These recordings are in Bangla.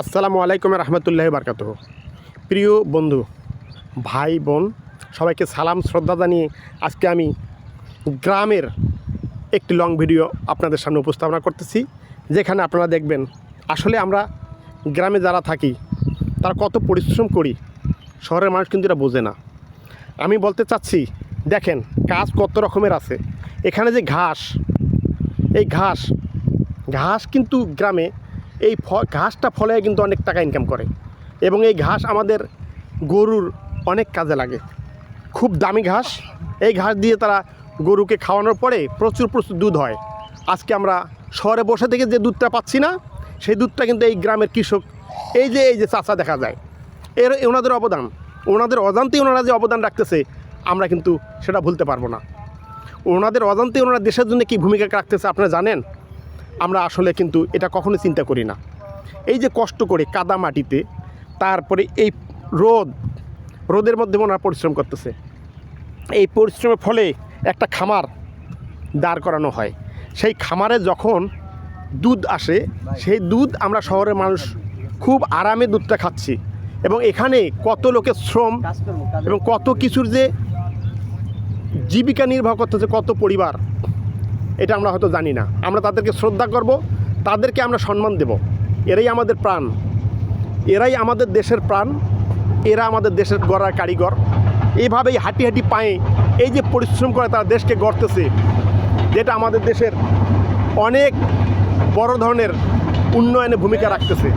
আসসালামু আলাইকুম রহমতুল্লাহি বারকাতুহু। প্রিয় বন্ধু, ভাই বোন, সবাইকে সালাম শ্রদ্ধা জানিয়ে আজকে আমি গ্রামের একটি লং ভিডিও আপনাদের সামনে উপস্থাপনা করতেছি, যেখানে আপনারা দেখবেন আসলে আমরা গ্রামে যারা থাকি তারা কত পরিশ্রম করি। শহরের মানুষ কিন্তু এটা বোঝে না। আমি বলতে চাচ্ছি, দেখেন কাজ কত রকমের আছে। এখানে যে ঘাস, এই ঘাস কিন্তু গ্রামে এই ঘাসটা ফলে কিন্তু অনেক টাকা ইনকাম করে, এবং এই ঘাস আমাদের গরুর অনেক কাজে লাগে। খুব দামি ঘাস। এই ঘাস দিয়ে তারা গরুকে খাওয়ানোর পরে প্রচুর দুধ হয়। আজকে আমরা শহরে বসে থেকে যে দুধটা পাচ্ছি না, সেই দুধটা কিন্তু এই গ্রামের কৃষক, এই যে চাচা দেখা যায়, ওনাদের অবদান, ওনাদের অজান্তেই ওনারা যে অবদান রাখতেছে, আমরা কিন্তু সেটা ভুলতে পারবো না। ওনাদের অজান্তেই ওনারা দেশের জন্য কী ভূমিকা রাখতেছে আপনারা জানেন? আমরা আসলে কিন্তু এটা কখনো চিন্তা করি না। এই যে কষ্ট করে কাদা মাটিতে, তারপরে এই রোদের মধ্যে ওনারা পরিশ্রম করতেছে। এই পরিশ্রমের ফলে একটা খামার দাঁড় করানো হয়। সেই খামারে যখন দুধ আসে, সেই দুধ আমরা শহরের মানুষ খুব আরামে দুধটা খাচ্ছি, এবং এখানে কত লোকের শ্রম এবং কত কিছুর যে জীবিকা নির্বাহ করতেছে, কত পরিবার, এটা আমরা হয়তো জানি না। আমরা তাদেরকে শ্রদ্ধা করব, তাদেরকে আমরা সম্মান দেব। এরাই আমাদের প্রাণ, এরাই আমাদের দেশের প্রাণ, এরা আমাদের দেশের গড়ার কারিগর। এইভাবেই হাঁটি হাঁটি পায়ে এই যে পরিশ্রম করে তারা দেশকে গড়তেছে, যেটা আমাদের দেশের অনেক বড় ধরনের উন্নয়নে ভূমিকা রাখতেছে,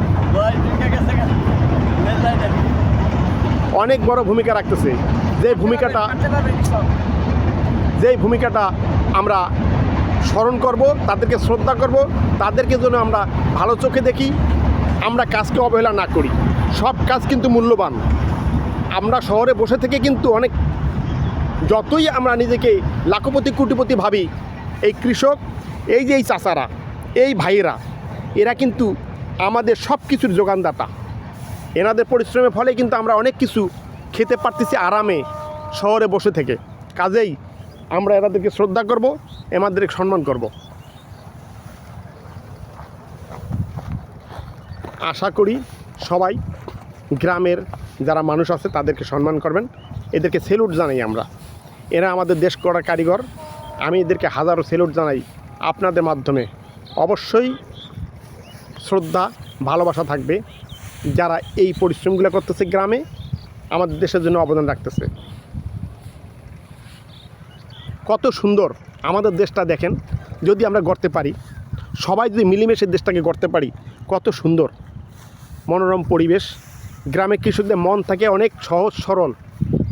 অনেক বড় ভূমিকা রাখতেছে। যেই ভূমিকাটা আমরা স্মরণ করব, তাদেরকে শ্রদ্ধা করব, তাদেরকে যেন আমরা ভালো চোখে দেখি, আমরা কাজকে অবহেলা না করি। সব কাজ কিন্তু মূল্যবান। আমরা শহরে বসে থেকে কিন্তু অনেক, যতই আমরা নিজেকে লাখপতি কোটিপতি ভাবি, এই কৃষক, এই যে এই চাচারা, এই ভাইয়েরা, এরা কিন্তু আমাদের সব কিছুর যোগানদাতা। এনাদের পরিশ্রমের ফলে কিন্তু আমরা অনেক কিছু খেতে পারতেছি আরামে শহরে বসে থেকে। কাজেই আমরা এনাদেরকে শ্রদ্ধা করব, এনাদেরকে সম্মান করব। আশা করি সবাই গ্রামের যারা মানুষ আছে তাদেরকে সম্মান করবেন। এদেরকে সেলুট জানাই আমরা। এরা আমাদের দেশ গড়ার কারিগর। আমি এদেরকে হাজারো সেলুট জানাই আপনাদের মাধ্যমে। অবশ্যই শ্রদ্ধা ভালোবাসা থাকবে যারা এই পরিশ্রমগুলো করতেছে, গ্রামে আমাদের দেশের জন্য অবদান রাখতেছে। কত সুন্দর আমাদের দেশটা দেখেন, যদি আমরা গড়তে পারি, সবাই যদি মিলেমিশে দেশটাকে গড়তে পারি, কত সুন্দর মনোরম পরিবেশ। গ্রামে কৃষকদের মন থাকে অনেক সহজ সরল,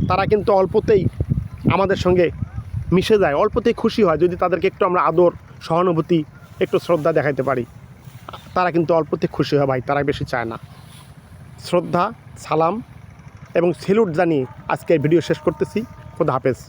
তারা কিন্তু অল্পতেই আমাদের সঙ্গে মিশে যায়, অল্পতেই খুশি হয় যদি তাদেরকে একটু আমরা আদর, সহানুভূতি, একটু শ্রদ্ধা দেখাইতে পারি। তারা কিন্তু অল্পতেই খুশি হয় ভাই, তারা বেশি চায় না। শ্রদ্ধা, সালাম এবং সেলুট জানিয়ে আজকের ভিডিও শেষ করতেছি। খোদা হাফেজ।